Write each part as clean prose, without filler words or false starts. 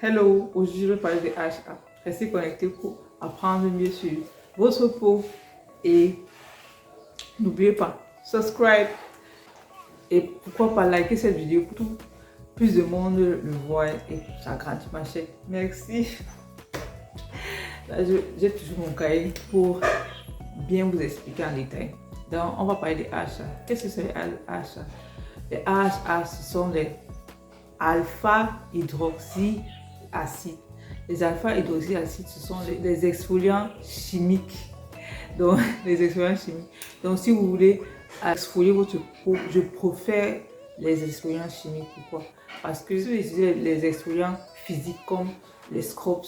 Hello, aujourd'hui je vais parler de HA. Restez connectés pour apprendre mieux sur votre peau et n'oubliez pas, subscribe et pourquoi pas liker cette vidéo pour que plus de monde le voit et ça grandit ma chaîne. Merci. Là, j'ai toujours mon cahier pour bien vous expliquer en détail. Donc, on va parler des HA. Qu'est-ce que c'est les HA? Les HA, ce sont les alpha-hydroxyacides. Les alpha-hydroxyacides, ce sont les exfoliants chimiques. Donc, les exfoliants chimiques. Donc, si vous voulez exfolier votre peau, je préfère les exfoliants chimiques. Pourquoi? Parce que si vous utilisez les exfoliants physiques comme les scrubs,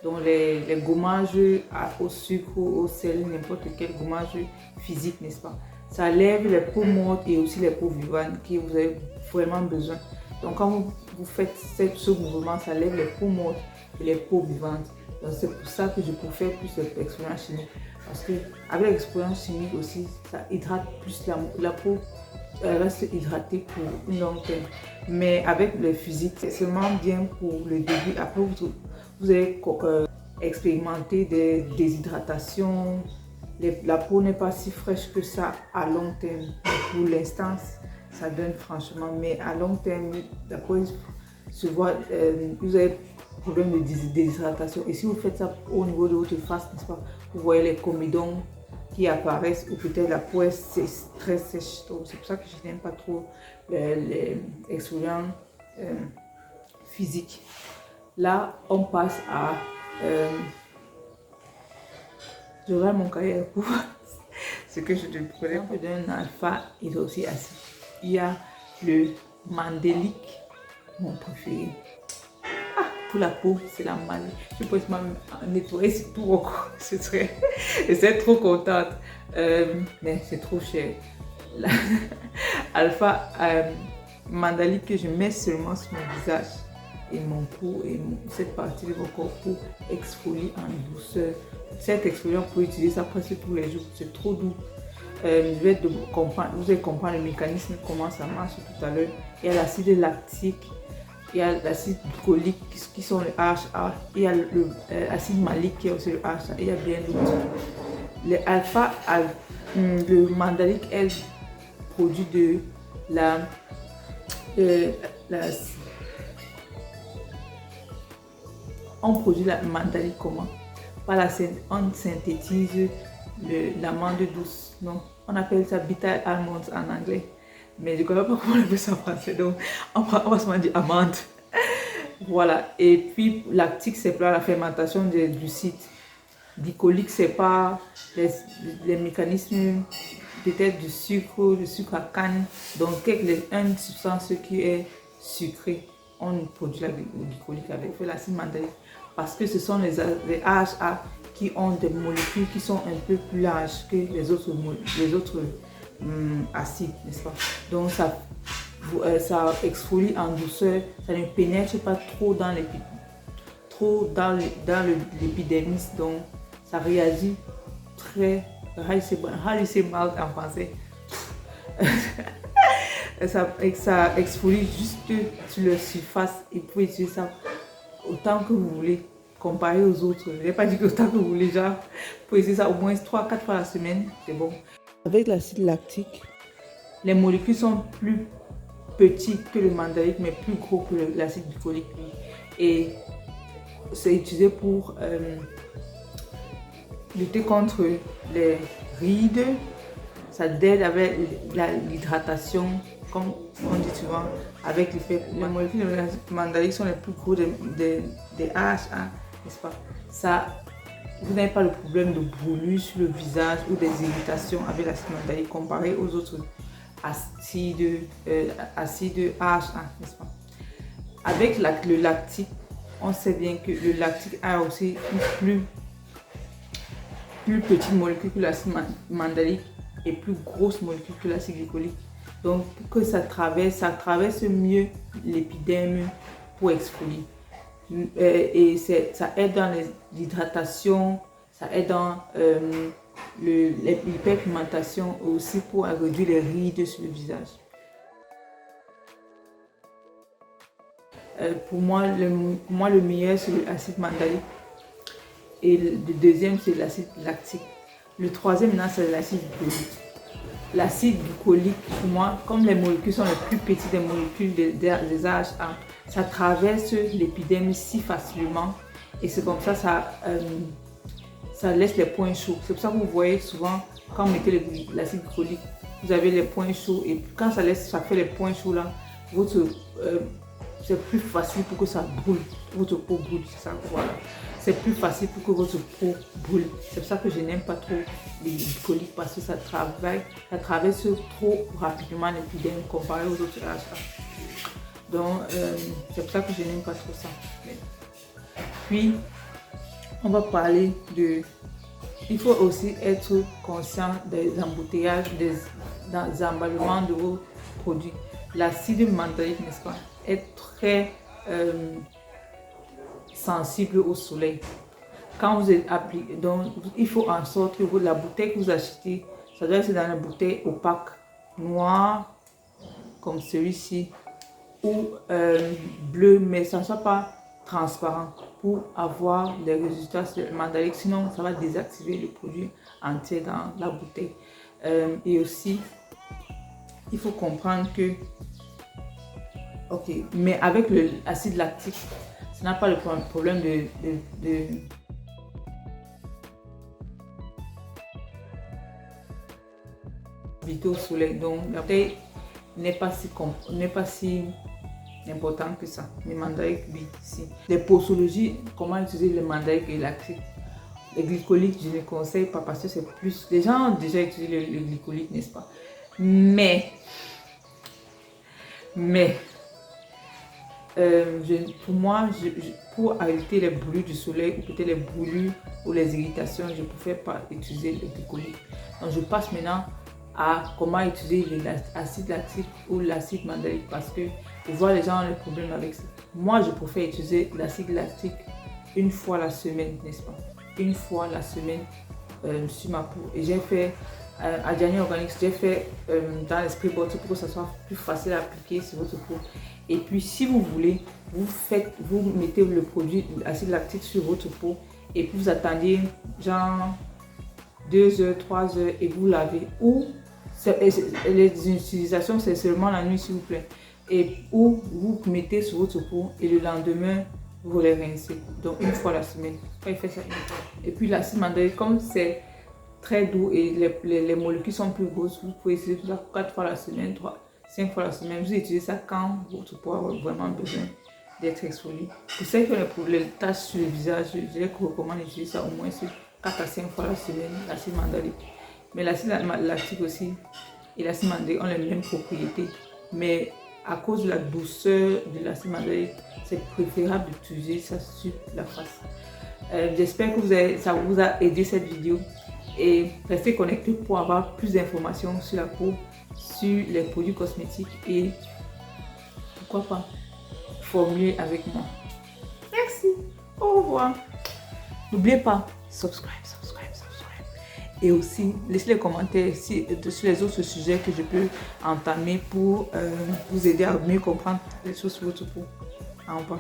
donc les gommages au sucre, au sel, n'importe quel gommage physique, n'est-ce pas? Ça lève les peaux mortes et aussi les peaux vivantes que vous avez vraiment besoin. Donc quand vous faites ce mouvement, ça lève les peaux mortes et les peaux vivantes. Donc c'est pour ça que je préfère plus l'exfoliant chimique. Parce que avec l'exfoliant chimique aussi, ça hydrate plus la peau. Elle reste hydratée pour une longue terme. Mais avec le physique, c'est seulement bien pour le début. Après, vous allez expérimenter des déshydratations. La peau n'est pas si fraîche que ça à long terme. Pour l'instant, ça donne franchement. Mais à long terme, la peau se voit, vous avez problème de déshydratation. Et si vous faites ça au niveau de votre face, n'est-ce pas, vous voyez les comédons qui apparaissent ou peut-être la peau est très sèche. Donc c'est pour ça que je n'aime pas trop les exfoliants physiques. Là, on passe à... je regarde mon cahier pour ce que je te prenais d'un alpha-hydroxyacide. Il y a le mandélique, mon préféré. Pour la peau, c'est la malle. Je peux même nettoyer c'est tout encore. Je serais trop contente. Mais c'est trop cher. Alpha mandalique que je mets seulement sur mon visage et mon cou et cette partie de mon corps pour exfolier en douceur. Cet exfoliant, vous pouvez utiliser ça presque tous les jours. C'est trop doux. Vous allez comprendre le mécanisme, comment ça marche tout à l'heure. Il y a l'acide lactique. Il y a l'acide glycolique qui sont les AHA, il y a l'acide malique qui est aussi le AHA, il y a bien d'autres. Les alpha, le mandalique, elle produit de on produit la mandalique comment? On synthétise l'amande douce, non? On appelle ça bitter almonds en anglais. Mais je ne connais pas comment on appelle ça en français, donc on va se dire amande. Voilà, et puis lactique, c'est pour la fermentation des glucides. Glycolique, c'est pas les mécanismes peut-être du sucre à canne. Donc, une substance qui est sucrée, on produit la glycolique avec l'acide mandalique. Parce que ce sont les AHA qui ont des molécules qui sont un peu plus larges que les autres acides, n'est-ce pas? Donc ça exfolie en douceur, ça ne pénètre pas trop dans l'épidermis, donc ça réagit très, how you say mal en français? ça exfolie juste sur la surface et vous pouvez utiliser ça autant que vous voulez. Comparé aux autres, je n'ai pas dit que autant que vous voulez, genre, vous pouvez essayer ça au moins 3-4 fois la semaine, c'est bon. Avec l'acide lactique, les molécules sont plus petites que le mandalique, mais plus gros que l'acide glycolique. Et c'est utilisé pour lutter contre les rides. Ça aide avec l'hydratation, comme on dit souvent, avec l'effet. Les molécules de mandalique sont les plus gros des AHA. N'est-ce pas? Vous n'avez pas le problème de brûlure sur le visage ou des irritations avec l'acide mandalique comparé aux autres acides AHA, n'est-ce pas? Avec le lactique, on sait bien que le lactique a aussi une plus petite molécule que l'acide mandalique et plus grosse molécule que l'acide glycolique. Donc, que ça traverse mieux l'épiderme pour exfolier. Et ça aide dans l'hydratation, ça aide dans l'hyperpigmentation aussi pour réduire les rides sur le visage. Pour moi, le meilleur, c'est l'acide mandalique. Et le deuxième, c'est l'acide lactique. Le troisième, c'est l'acide glycolique. L'acide glycolique, pour moi, comme les molécules sont les plus petites des molécules des AHA, ça traverse l'épiderme si facilement. Et c'est comme ça, ça laisse les points chauds. C'est pour ça que vous voyez souvent, quand vous mettez l'acide glycolique, vous avez les points chauds. Et quand ça fait les points chauds là, c'est plus facile pour que ça brûle. Votre peau brûle, c'est ça, voilà. C'est plus facile pour que votre peau brûle. C'est pour ça que je n'aime pas trop les glycoliques parce que ça traverse trop rapidement l'épiderme comparé aux autres AHA. Donc, c'est pour ça que je n'aime pas trop ça. Puis, on va parler de... Il faut aussi être conscient des embouteillages, des emballements de vos produits. L'acide mandalique, n'est-ce pas, est très sensible au soleil. Quand vous êtes appliqué, donc il faut en sorte que la bouteille que vous achetez, ça doit être dans une bouteille opaque, noire, comme celui-ci, ou bleu, mais ça ne soit pas transparent pour avoir des résultats mandaliques. Sinon, ça va désactiver le produit entier dans la bouteille. Et aussi, il faut comprendre que, ok, mais avec l'acide lactique, ça n'a pas le problème de éviter au soleil. Donc, la bouteille n'est pas si importante que ça. Les mandaliques, oui, si. Les posologies, comment utiliser les mandaliques et lactique. Les glycoliques, je ne conseille pas parce que c'est plus... Les gens ont déjà utilisé le glycolique, n'est-ce pas? Mais pour moi, pour éviter les brûlures du soleil ou peut-être les brûlures ou les irritations, je ne préfère pas utiliser le glycolique. Donc je passe maintenant à comment utiliser l'acide lactique ou l'acide mandalique parce que je vois les gens ont des problèmes avec ça. Moi, je préfère utiliser l'acide lactique une fois la semaine, n'est-ce pas? Une fois la semaine sur ma peau. Et j'ai fait à Gianni Organics, j'ai fait dans l'esprit bottle pour que ça soit plus facile à appliquer sur votre peau. Et puis si vous voulez, vous mettez le produit acide lactique sur votre peau et puis vous attendez genre 2 heures, 3 heures et vous lavez. Ou les utilisations c'est seulement la nuit s'il vous plaît. Ou vous mettez sur votre peau et le lendemain vous les rincez. Donc une fois la semaine. Il fait ça une fois. Et puis l'acide mandalique, comme c'est très doux et les molécules sont plus grosses, vous pouvez utiliser ça 4 fois la semaine, 5 fois la semaine. Vous utilisez ça quand votre peau a vraiment besoin d'être exfoliée. Pour ceux qui ont les taches sur le visage, je les recommande d'utiliser ça au moins 4 à 5 fois la semaine, l'acide mandalique. Mais l'acide lactique aussi et l'acide mandalique ont les mêmes propriétés. Mais à cause de la douceur de l'acide mandalique, c'est préférable d'utiliser ça sur la face. J'espère que ça vous a aidé cette vidéo. Et restez connectés pour avoir plus d'informations sur la peau, sur les produits cosmétiques et pourquoi pas formuler avec moi. Merci, au revoir. N'oubliez pas, subscribe. Et aussi, laissez les commentaires sur les autres sujets que je peux entamer pour vous aider à mieux comprendre les choses sur votre peau. Au revoir.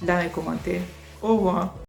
Dans les commentaires. Au revoir.